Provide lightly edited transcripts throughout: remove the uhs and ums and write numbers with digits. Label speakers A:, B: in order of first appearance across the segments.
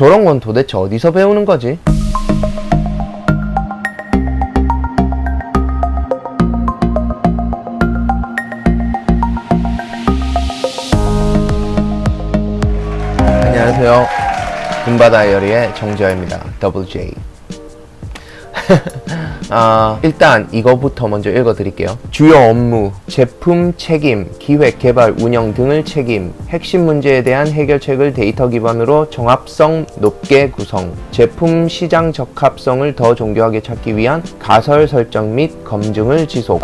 A: 저런 건 도대체 어디서 배우는 거지? 안녕하세요. 금바 다이어리의 정재화입니다. 더블 J. 일단 이거부터 먼저 읽어드릴게요. 주요 업무, 제품 책임, 기획, 개발, 운영 등을 책임, 핵심 문제에 대한 해결책을 데이터 기반으로 정합성 높게 구성, 제품 시장 적합성을 더 정교하게 찾기 위한 가설 설정 및 검증을 지속,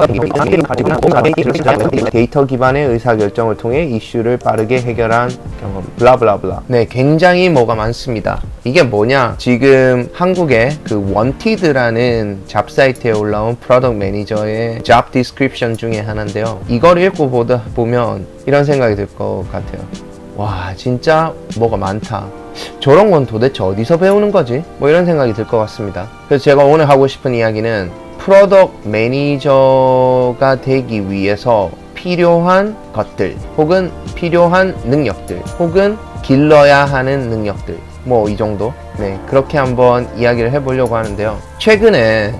A: 데이터 기반의 의사결정을 통해 이슈를 빠르게 해결한 경험, 블라블라블라. 네, 굉장히 뭐가 많습니다. 이게 뭐냐? 지금 한국에 그 원티드라는 잡 사이트에 올라온 프로덕트 매니저의 잡 디스크립션 중에 하나인데요. 이걸 읽고 보면 이런 생각이 들 것 같아요. 와, 진짜 뭐가 많다. 저런 건 도대체 어디서 배우는 거지? 뭐 이런 생각이 들 것 같습니다. 그래서 제가 오늘 하고 싶은 이야기는 프로덕트 매니저가 되기 위해서 필요한 것들, 혹은 필요한 능력들, 혹은 길러야 하는 능력들, 뭐 이 정도? 네, 그렇게 한번 이야기를 해보려고 하는데요. 최근에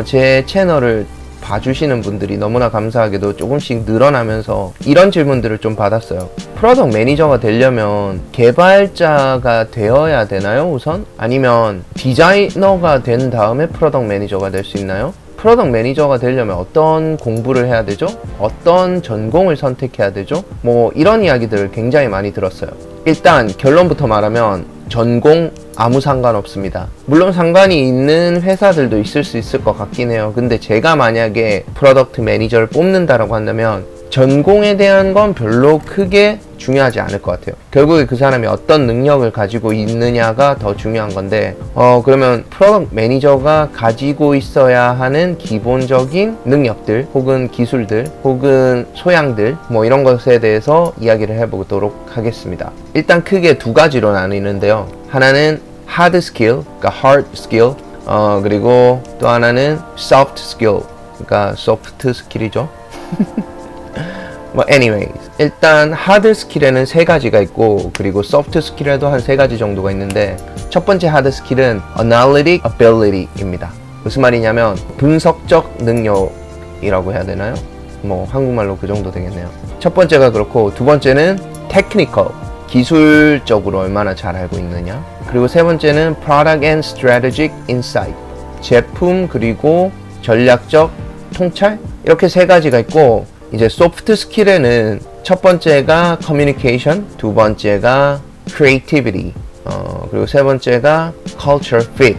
A: 제 채널을 봐주시는 분들이 너무나 감사하게도 조금씩 늘어나면서 이런 질문들을 좀 받았어요. 프로덕트 매니저가 되려면 개발자가 되어야 되나요, 우선? 아니면 디자이너가 된 다음에 프로덕트 매니저가 될 수 있나요? 프로덕트 매니저가 되려면 어떤 공부를 해야 되죠? 어떤 전공을 선택해야 되죠? 뭐 이런 이야기들을 굉장히 많이 들었어요. 일단 결론부터 말하면 전공 아무 상관없습니다. 물론 상관이 있는 회사들도 있을 수 있을 것 같긴 해요. 근데 제가 만약에 프로덕트 매니저를 뽑는다라고 한다면 전공에 대한 건 별로 크게 중요하지 않을 것 같아요. 결국에 그 사람이 어떤 능력을 가지고 있느냐가 더 중요한 건데 그러면 프로덕트 매니저가 가지고 있어야 하는 기본적인 능력들, 혹은 기술들, 혹은 소양들, 뭐 이런 것에 대해서 이야기를 해보도록 하겠습니다. 일단 크게 두 가지로 나뉘는데요. 하나는 hard skill, 그러니까 hard skill, 그리고 또 하나는 soft skill, 그러니까 soft skill이죠. 뭐 anyways, 일단 하드 스킬에는 세 가지가 있고, 그리고 소프트 스킬에도 한 세 가지 정도가 있는데, 첫 번째 하드 스킬은 analytic ability입니다. 무슨 말이냐면 분석적 능력이라고 해야 되나요? 뭐 한국말로 그 정도 되겠네요. 첫 번째가 그렇고, 두 번째는 technical, 기술적으로 얼마나 잘 알고 있느냐. 그리고 세 번째는 product and strategic insight, 제품 그리고 전략적 통찰, 이렇게 세 가지가 있고, 이제 소프트 스킬에는 첫 번째가 communication, 두 번째가 creativity, 그리고 세 번째가 culture fit,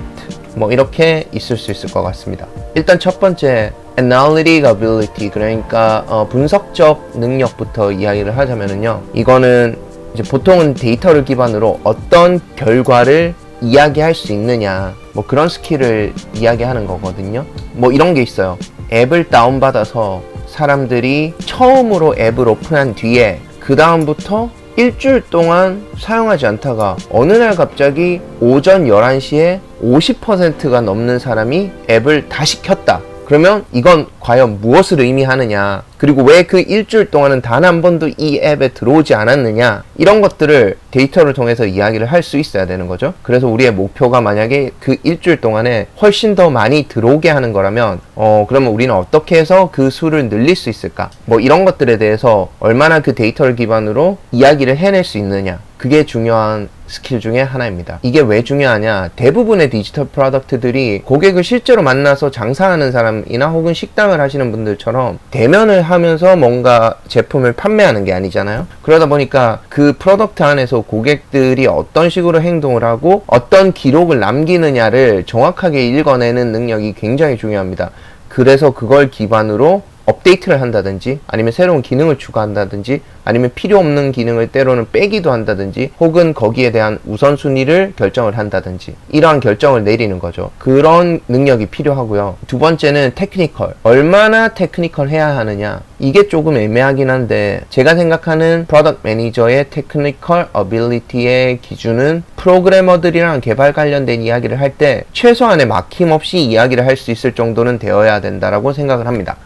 A: 뭐 이렇게 있을 수 있을 것 같습니다. 일단 첫 번째 analytic ability, 그러니까 분석적 능력부터 이야기를 하자면은요, 이거는 이제 보통은 데이터를 기반으로 어떤 결과를 이야기할 수 있느냐, 뭐 그런 스킬을 이야기하는 거거든요. 뭐 이런 게 있어요. 앱을 다운받아서 사람들이 처음으로 앱을 오픈한 뒤에 그 다음부터 일주일 동안 사용하지 않다가 어느 날 갑자기 오전 11시에 50%가 넘는 사람이 앱을 다시 켰다. 그러면 이건 과연 무엇을 의미하느냐, 그리고 왜 그 일주일 동안은 단 한 번도 이 앱에 들어오지 않았느냐, 이런 것들을 데이터를 통해서 이야기를 할 수 있어야 되는 거죠. 그래서 우리의 목표가 만약에 그 일주일 동안에 훨씬 더 많이 들어오게 하는 거라면 그러면 우리는 어떻게 해서 그 수를 늘릴 수 있을까, 뭐 이런 것들에 대해서 얼마나 그 데이터를 기반으로 이야기를 해낼 수 있느냐, 그게 중요한 스킬 중에 하나입니다. 이게 왜 중요하냐? 대부분의 디지털 프로덕트들이 고객을 실제로 만나서 장사하는 사람이나 혹은 식당을 하시는 분들처럼 대면을 하면서 뭔가 제품을 판매하는 게 아니잖아요. 그러다 보니까 그 프로덕트 안에서 고객들이 어떤 식으로 행동을 하고 어떤 기록을 남기느냐를 정확하게 읽어내는 능력이 굉장히 중요합니다. 그래서 그걸 기반으로 업데이트를 한다든지, 아니면 새로운 기능을 추가한다든지, 아니면 필요 없는 기능을 때로는 빼기도 한다든지, 혹은 거기에 대한 우선순위를 결정을 한다든지, 이러한 결정을 내리는 거죠. 그런 능력이 필요하고요. 두 번째는 테크니컬, 얼마나 테크니컬 해야 하느냐, 이게 조금 애매하긴 한데, 제가 생각하는 프로덕트 매니저의 테크니컬 어빌리티의 기준은 프로그래머들이랑 개발 관련된 이야기를 할 때 최소한의 막힘없이 이야기를 할 수 있을 정도는 되어야 된다라고 생각을 합니다.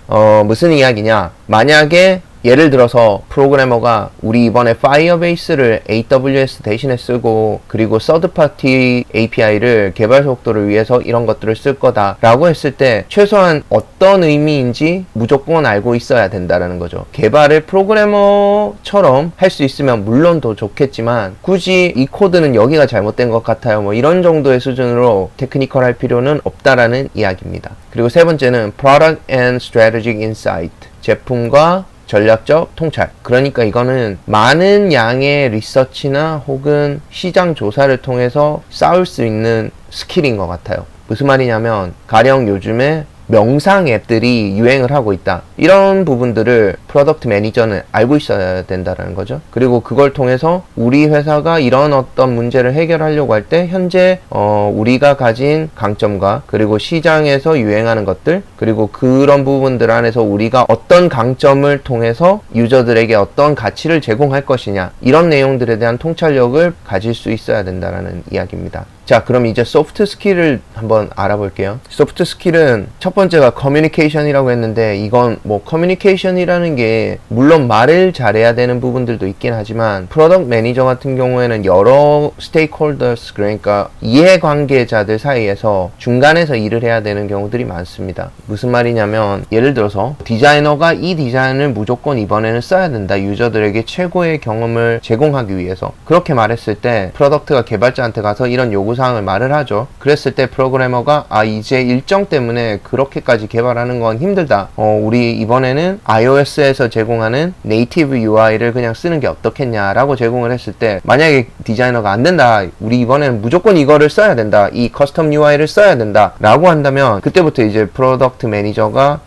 A: 무슨 이야기냐, 만약에 예를 들어서 프로그래머가 우리 이번에 파이어베이스를 AWS 대신에 쓰고 그리고 서드파티 API를 개발 속도를 위해서 이런 것들을 쓸 거다 라고 했을 때 최소한 어떤 의미인지 무조건 알고 있어야 된다는 거죠. 개발을 프로그래머처럼 할 수 있으면 물론 더 좋겠지만 굳이 이 코드는 여기가 잘못된 것 같아요 뭐 이런 정도의 수준으로 테크니컬 할 필요는 없다라는 이야기입니다. 그리고 세 번째는 Product and Strategic Insight, 제품과 전략적 통찰. 그러니까 이거는 많은 양의 리서치나 혹은 시장 조사를 통해서 쌓을 수 있는 스킬인 것 같아요. 무슨 말이냐면 가령 요즘에 명상 앱들이 유행을 하고 있다. 이런 부분들을 프로덕트 매니저는 알고 있어야 된다는 거죠. 그리고 그걸 통해서 우리 회사가 이런 어떤 문제를 해결하려고 할 때 현재 우리가 가진 강점과 그리고 시장에서 유행하는 것들 그리고 그런 부분들 안에서 우리가 어떤 강점을 통해서 유저들에게 어떤 가치를 제공할 것이냐 이런 내용들에 대한 통찰력을 가질 수 있어야 된다는 이야기입니다. 자, 그럼 이제 소프트 스킬을 한번 알아볼게요. 소프트 스킬은 첫 번째가 커뮤니케이션이라고 했는데 이건 뭐 커뮤니케이션이라는 게 물론 말을 잘해야 되는 부분들도 있긴 하지만 프로덕트 매니저 같은 경우에는 여러 스테이크홀더스 그러니까 이해관계자들 사이에서 중간에서 일을 해야 되는 경우들이 많습니다. 무슨 말이냐면 예를 들어서 디자이너가 이 디자인을 무조건 이번에는 써야 된다. 유저들에게 최고의 경험을 제공하기 위해서 그렇게 말했을 때 프로덕트가 개발자한테 가서 이런 요구사항을 말을 하죠. 그랬을 때 프로그래머가 이제 일정 때문에 그렇게까지 개발하는 건 힘들다. 우리 이번에는 iOS에서 제공하는 네이티브 UI를 그냥 쓰는 게 어떻겠냐라고 제공을 했을 때 만약에 디자이너가 안 된다. 우리 이번에는 무조건 이거를 써야 된다. 이 커스텀 UI를 써야 된다. 라고 한다면 그때부터 이제 프로덕트 매니저가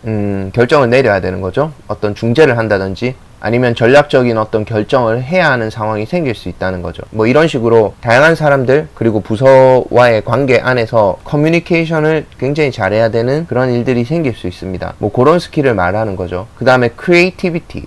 A: 결정을 내려야 되는 거죠. 어떤 중재를 한다든지 아니면 전략적인 어떤 결정을 해야 하는 상황이 생길 수 있다는 거죠. 뭐 이런 식으로 다양한 사람들 그리고 부서와의 관계 안에서 커뮤니케이션을 굉장히 잘해야 되는 그런 일들이 생길 수 있습니다. 뭐 그런 스킬을 말하는 거죠. 그 다음에 크리에이티비티.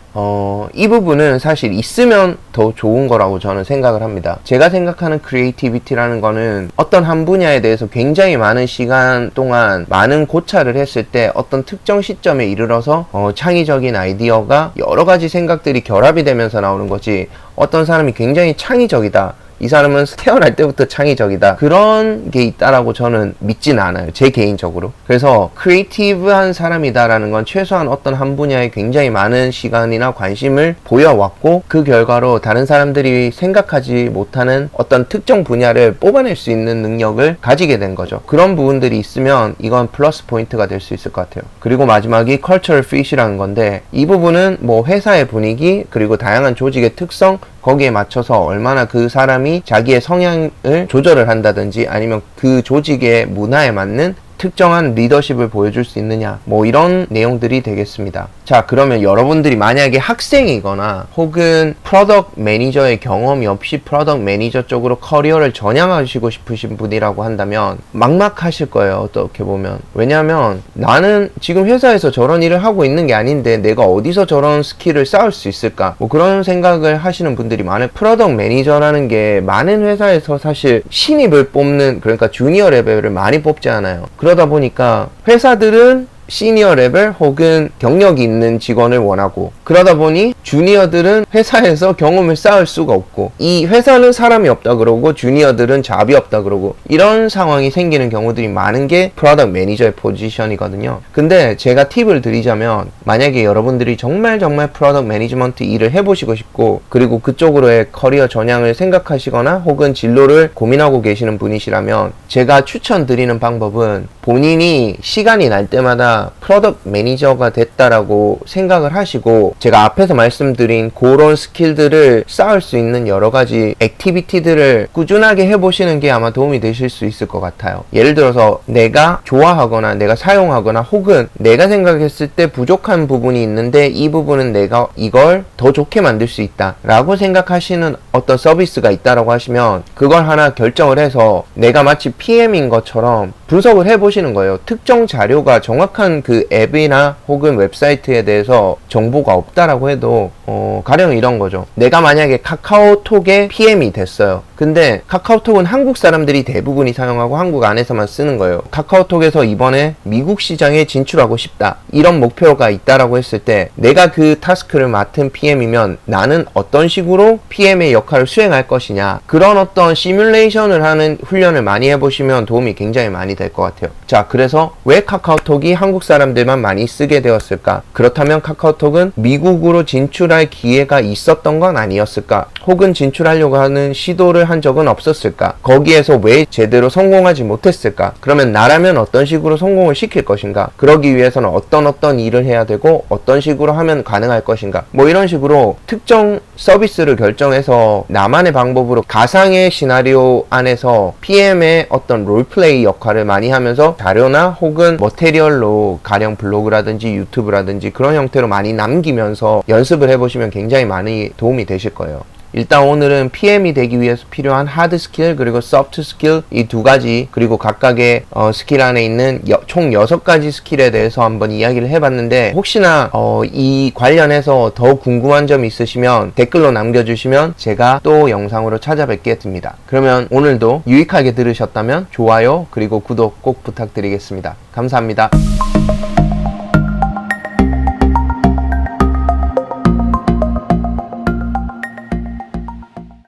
A: 이 부분은 사실 있으면 더 좋은 거라고 저는 생각을 합니다. 제가 생각하는 크리에이티비티라는 거는 어떤 한 분야에 대해서 굉장히 많은 시간 동안 많은 고찰을 했을 때 어떤 특정 시점에 이르러서 창의적인 아이디어가 여러 가지 생각들이 결합이 되면서 나오는 거지 어떤 사람이 굉장히 창의적이다. 이 사람은 태어날 때부터 창의적이다. 그런 게 있다라고 저는 믿진 않아요. 제 개인적으로. 그래서 크리에이티브한 사람이다라는 건 최소한 어떤 한 분야에 굉장히 많은 시간이나 관심을 보여왔고 그 결과로 다른 사람들이 생각하지 못하는 어떤 특정 분야를 뽑아낼 수 있는 능력을 가지게 된 거죠. 그런 부분들이 있으면 이건 플러스 포인트가 될 수 있을 것 같아요. 그리고 마지막이 cultural fit이라는 건데 이 부분은 뭐 회사의 분위기 그리고 다양한 조직의 특성 거기에 맞춰서 얼마나 그 사람이 자기의 성향을 조절을 한다든지 아니면 그 조직의 문화에 맞는 특정한 리더십을 보여줄 수 있느냐 뭐 이런 내용들이 되겠습니다. 자, 그러면 여러분들이 만약에 학생이거나 혹은 프로덕트 매니저의 경험이 없이 프로덕트 매니저 쪽으로 커리어를 전향하시고 싶으신 분이라고 한다면 막막하실 거예요. 어떻게 보면. 왜냐하면 나는 지금 회사에서 저런 일을 하고 있는 게 아닌데 내가 어디서 저런 스킬을 쌓을 수 있을까 뭐 그런 생각을 하시는 분들이 많아요. 프로덕트 매니저라는 게 많은 회사에서 사실 신입을 뽑는 그러니까 주니어 레벨을 많이 뽑지 않아요. 그러다 보니까 회사들은 시니어 레벨 혹은 경력이 있는 직원을 원하고 그러다 보니 주니어들은 회사에서 경험을 쌓을 수가 없고 이 회사는 사람이 없다 그러고 주니어들은 잡이 없다 그러고 이런 상황이 생기는 경우들이 많은 게 프로덕트 매니저의 포지션이거든요. 근데 제가 팁을 드리자면 만약에 여러분들이 정말 프로덕트 매니지먼트 일을 해보시고 싶고 그리고 그쪽으로의 커리어 전향을 생각하시거나 혹은 진로를 고민하고 계시는 분이시라면 제가 추천드리는 방법은 본인이 시간이 날 때마다 프로덕트 매니저가 됐다라고 생각을 하시고 제가 앞에서 말씀드린 그런 스킬들을 쌓을 수 있는 여러 가지 액티비티들을 꾸준하게 해보시는 게 아마 도움이 되실 수 있을 것 같아요. 예를 들어서 내가 좋아하거나 내가 사용하거나 혹은 내가 생각했을 때 부족한 부분이 있는데 이 부분은 내가 이걸 더 좋게 만들 수 있다 라고 생각하시는 어떤 서비스가 있다라고 하시면 그걸 하나 결정을 해서 내가 마치 PM인 것처럼 분석을 해보시는 거예요. 특정 자료가 정확한 그 앱이나 혹은 웹사이트에 대해서 정보가 없다라고 해도 가령 이런 거죠. 내가 만약에 카카오톡에 PM이 됐어요. 근데 카카오톡은 한국 사람들이 대부분이 사용하고 한국 안에서만 쓰는 거예요. 카카오톡에서 이번에 미국 시장에 진출하고 싶다, 이런 목표가 있다라고 했을 때 내가 그 타스크를 맡은 PM이면 나는 어떤 식으로 PM의 역할을 수행할 것이냐, 그런 어떤 시뮬레이션을 하는 훈련을 많이 해보시면 도움이 굉장히 많이 될 것 같아요. 자, 그래서 왜 카카오톡이 한국 사람들만 많이 쓰게 되었을까? 그렇다면 카카오톡은 미국으로 진출할 기회가 있었던 건 아니었을까? 혹은 진출하려고 하는 시도를 한 적은 없었을까? 거기에서 왜 제대로 성공하지 못했을까? 그러면 나라면 어떤 식으로 성공을 시킬 것인가? 그러기 위해서는 어떤 일을 해야 되고 어떤 식으로 하면 가능할 것인가? 뭐 이런 식으로 특정 서비스를 결정해서 나만의 방법으로 가상의 시나리오 안에서 PM의 어떤 롤플레이 역할을 많이 하면서 자료나 혹은 머테리얼로 가령 블로그라든지 유튜브라든지 그런 형태로 많이 남기면서 연습을 해보시면 굉장히 많이 도움이 되실 거예요. 일단 오늘은 PM이 되기 위해서 필요한 하드 스킬 그리고 소프트 스킬, 이 두 가지, 그리고 각각의 스킬 안에 있는 총 6가지 스킬에 대해서 한번 이야기를 해봤는데, 혹시나 이 관련해서 더 궁금한 점 있으시면 댓글로 남겨주시면 제가 또 영상으로 찾아뵙겠습니다. 그러면 오늘도 유익하게 들으셨다면 좋아요 그리고 구독 꼭 부탁드리겠습니다. 감사합니다.